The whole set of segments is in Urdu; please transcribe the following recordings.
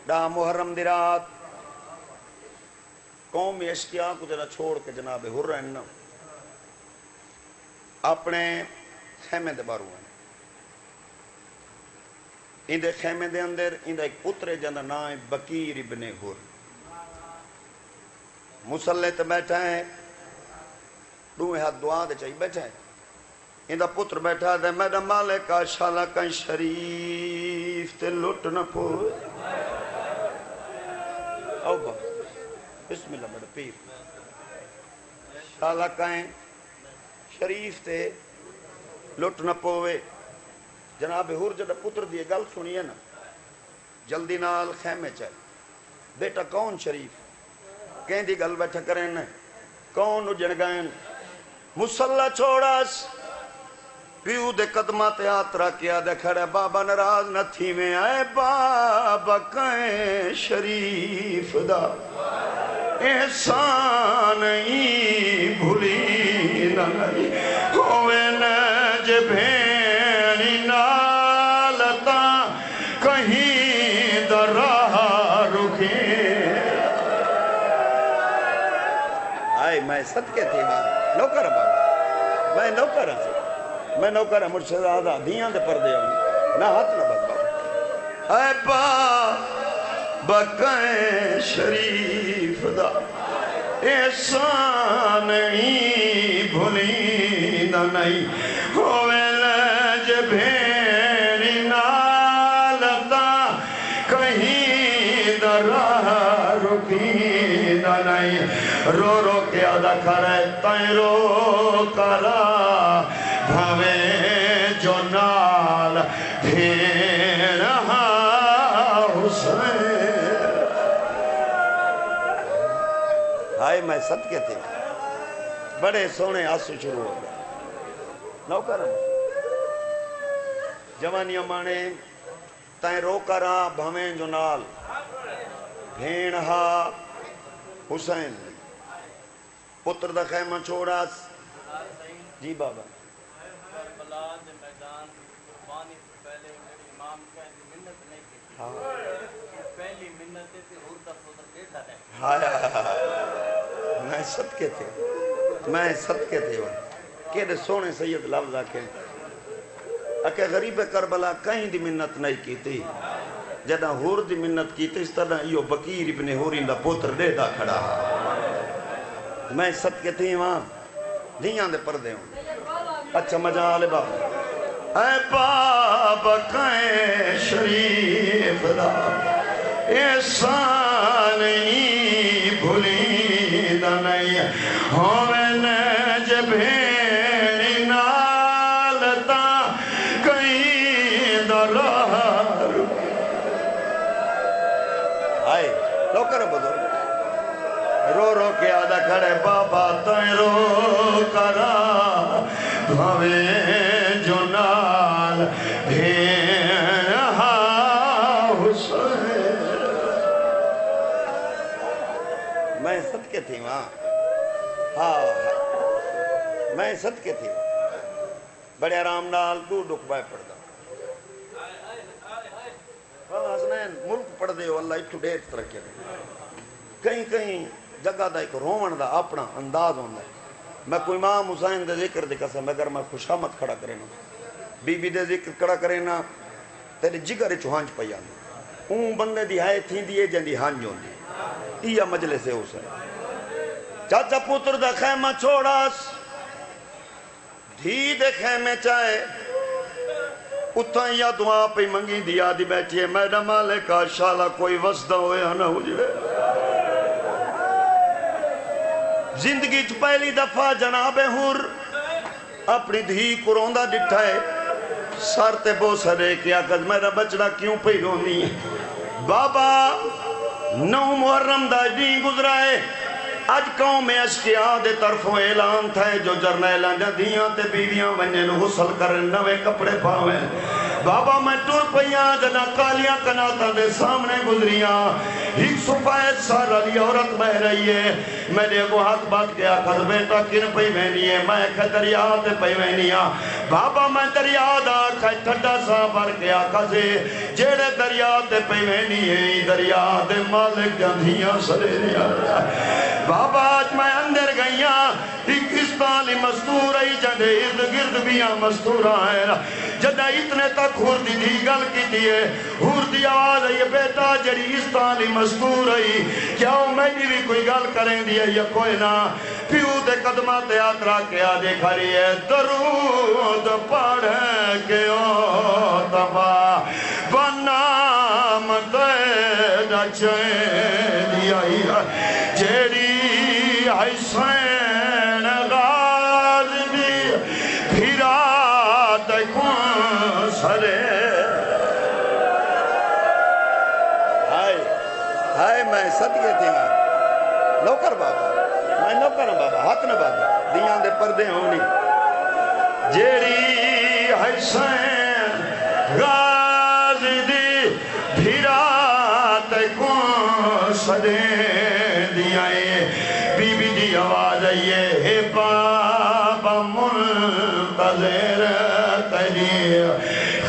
ڈا محرم دی رات قوم اشکیا کو جرا چھوڑ کے جناب حرین اپنے خیمے دے بارو ہیں ان دے خیمے دے اندر ان دا ایک پتر جنہ نام بکیر ابن حر مسلح تے بیٹھا ہے دوئے ہاتھ دعا دے چاہیے بیٹھا ہے ان دا پتر بیٹھا ہے میرا مالک شالا کہیں شریف تے لٹ نہ پوئے او با بسم اللہ میرا پیر شالا کہیں شریف تے لٹ نہ پوئے جناب حر جڑا پتر دی گل سنیے نا جلدی نال خیمے چاہے بیٹا کون شریف کہیں دی گل بیٹھا کریں نا کون اجڑ گئیں مسلح چھوڑاس پیو دے قدمات آترا کیا دے کھڑے بابا نراز نہ تھی میں آئے بابا کہیں شریف دا احسان ہی بھولی نہ ہوئے نج بھینی نالتا کہیں در راہ رکھے آئے میں صدقے تھی نوکر بابا میں نوکر ہے مجھ سے زیادہ دیاں دے پر دے نہ ہاتھ نہ بات بابا اے بابا کہیں شریف دا احسان ہی بھولی نہ نہیں ہوئے لج بھیڑی نالتا کہیں در راہ رکی نہ نہیں رو رو کے ادا کرے تائیں رو کرا بھاویں جو نال بھیڑ حسین ہائے میں صدقے تھے بڑے سونے آنسو شروع ہو گئے نوکر جوانیاں مانے تائیں رو کرا بھاویں جو نال بھیڑ حسین پتر دا خیمہ چھوڑاس جی بابا کربلا دے میدان قربانی سے پہلے میرے امام کہیں منت نہیں کی پہلی منت تھی حور دا پتر دیتا ہے میں صدقے تھے کہ سونے سید لفظ آکے اکے غریب کربلا کہیں دی منت نہیں کی تھی جدہ حور دی منت کی تھی اس طرح یہ بکیر ابن حورین دا پتر دیتا کھڑا میں صدقے تھی وہاں دیاں دے پردے ہوں اچھا مجال بابا اے بابا کہیں شریف دا احسان ہی بھولی نہ نہیں ہوئے نج بھیڑی نالتا کہیں در راہ آئے لوکر بزرگ رو رو کے آدھا کھڑے بابا تائیں رو کرا بھاویں جو نال بھیڑ حسین میں صدقے تھی وہاں میں صدقے تھی بڑے آرام نال دو ڈک بائے پڑھ دا حسنین ملک پڑھ دے ہو اللہ اتھو دیر ترکے دے کہیں کہیں جگہ دا ایک رومن دا اپنا انداز ہوندہ ہے میں کوئی امام حسین دے ذکر دے قسم اگر میں خوشامت کھڑا کرے نا بی بی دے ذکر کھڑا کرے نا تیرے جگر چوہانچ پہ آنے اون بندے دی ہائے تھی دیئے جن دی ہانج ہوندی یہ مجلس ہے حسین چاچا پتر دا خیمہ چھوڑاس دھی دے خیمے چاہے اتھا یا دعا پہ منگی دیا دی بیٹھی ہے میڈا مالکہ شالا کوئی وسدہ ہوئے ہاں نہ ہو جڑے زندگی چ پہلی دفعہ جناب حر اپنی دھی کو روندہ ڈٹھا ہے سر تے بوسہ دے کیا کہ میرا بچڑا کیوں پہ رونی ہے بابا 9 محرم دا دین گزرا ہے اج قوم اشکیا دے طرفوں اعلان تھا جو جرنیلاں جا دیاں تے بیویاں ونجن حسل کرن نوے کپڑے پاویں بابا میں ٹر پہیاں جنا کالیاں کناتا دے سامنے گزریاں ایک سفید سارا لی عورت بہ رہی ہے میں نے کو ہاتھ بات کیا کھز بیٹا کن پہی بہنی ہے میں کھا دریا دے پہی بہنیاں بابا میں دریا دا کھائی ٹھڈا سا بھر کیا کھزے جیڑے دریا دے پہی بہنی ہے دریا دے مالک جاندیاں سرے دیا بابا آج میں اندر گئیاں ایک استالی مستور آئی جدے ارد گرد بیاں مستور آئے جدہ اتنے تک ہور دی دی گل کی دیئے ہور دی آواز ہے یہ بیٹا جڑی استالی مستور آئی کیا میری بھی کوئی گل کریں دیئے یا کوئی نہ پیو دے قدمات یاترا کیا دے کھری ہے درود پڑھے کے او تبا بنام دے جچے دیائی جیڑی حسین غازی پھرا دیکھوں سرے ہائے میں صدقے تھی میں نوکر بابا میں نوکر ہوں بابا حق نہ بابا دیاں دے پردے ہونی جیڑی حسین غازی دی پھرا دیکھوں سرے دیائیں بی بی دی آواز یہ بابا منتظر تیری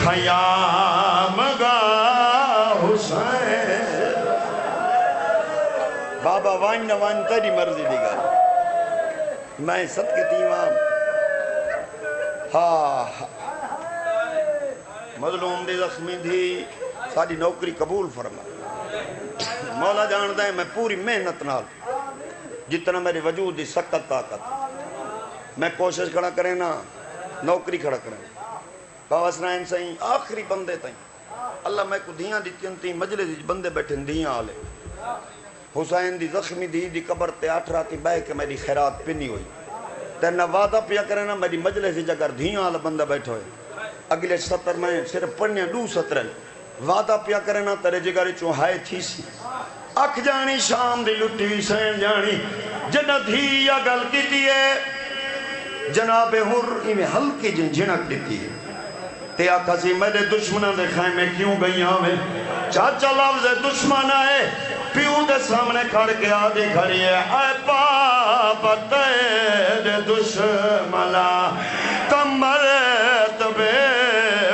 خیام گاہ حسین بابا وائن نوائن تیری مرضی دی گا میں صدقے تیمام مظلوم دی زخمی دی ساری نوکری قبول فرما مولا جاندہ ہے میں پوری محنت نال جتنا میری وجود دی سکت طاقت میں کوشش کھڑا کریں نا نوکری کھڑا کریں بابا سنائن سائیں آخری بندے تائیں اللہ میں کو دیاں دیتیں تھی مجلس بندے بیٹھیں دیاں آلے حسین دی زخمی دی قبر تے 8 راتی بے کے میری خیرات پنی ہوئی تیرنا وعدہ پیا کریں نا میری مجلس جگر دیاں آلے بندہ بیٹھو ہے اگلے 70 میں صرف پڑھنے 2 سطر وعدہ پیا کریں نا تیرے جگری چوہائے تھی سی اکھ جانی شام دی لٹی سین جانی جنہ دھی یا گل کی دیئے جناب حر میں ہلکی جن جھنک دیتی ہے تے آقا سی میرے دشمنہ دے خیمے کیوں گئیاں میں چاچا لفظ دشمن آئے پیوں دے سامنے کھڑ کے آدھی کھڑی ہے اے پاپا تیرے دشمنہ کمرت بے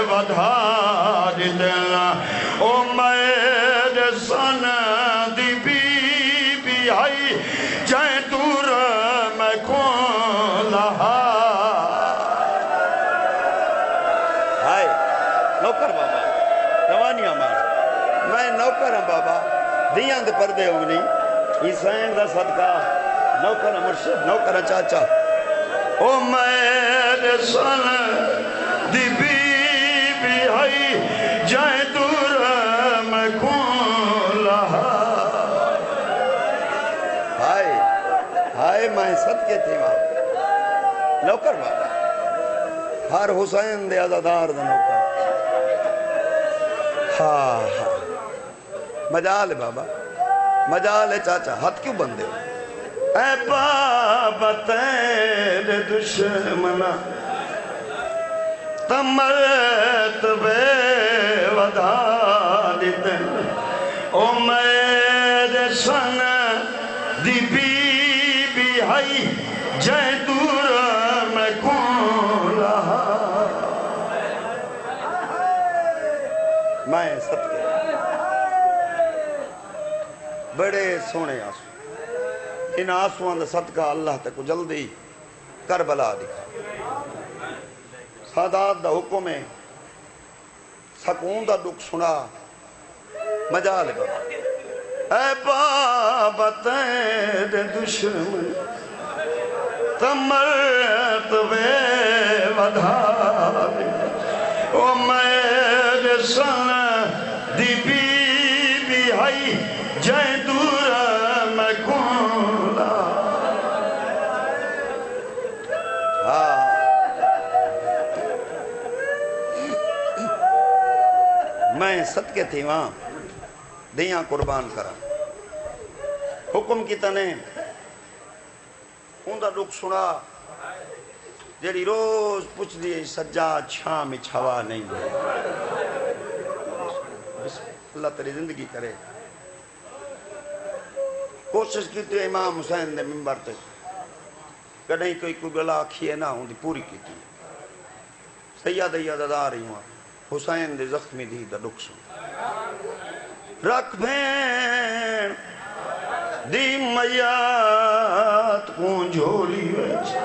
ودھا دی دینا او میرے سن دی بی بی آئی جائیں دور میں کون لہا ہائے نوکر بابا روانی آمان میں نوکر ہوں بابا دیاں دے پردے ہونی حسین دا صدقہ نوکر مرشد نوکر چاچا او میرے سن دی بی بی آئی جائیں دور میں کون لہا ہائے میں صدقے تھی ماں نوکر بابا ہر حسین دے عزادار دا نوکر مجال بابا مجال چاچا ہاتھ کیوں بندے اے بابا تیرے دشمنہ تمرت بے ودا دیتے او میرے سن دی بی بی ہائی جائے دور میں کون لہا میں سب کے بڑے سونے آنسو ان آنسوان دا صدقہ اللہ تے کو جلدی کربلا دکھا سادات دا حکم ہے سکون دا دکھ سنا مجال بابا اے بابا تیرے دشمن تمرت بے ودھا او میرے سن دی بی بی ہائی جائیں دور میں کون میں صدقے تھی وہاں دیاں قربان کرا حکم کی تنے اندہ دکھ سنا جیڑی روز پوچھ دیئے سجاد شام چھوا نہیں دے اللہ تیری زندگی کرے کوشش کی تھی امام حسین دے ممبر تے کدیں کوئی گلا آکھیے نہ ہوں دی پوری کی تھی سیدہ یاددار رہی ہوں حسین دے زخمی دی دا دکھ سن رکھ بین دی میات کون جھولی ویچ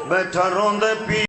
بیٹھا روندے پی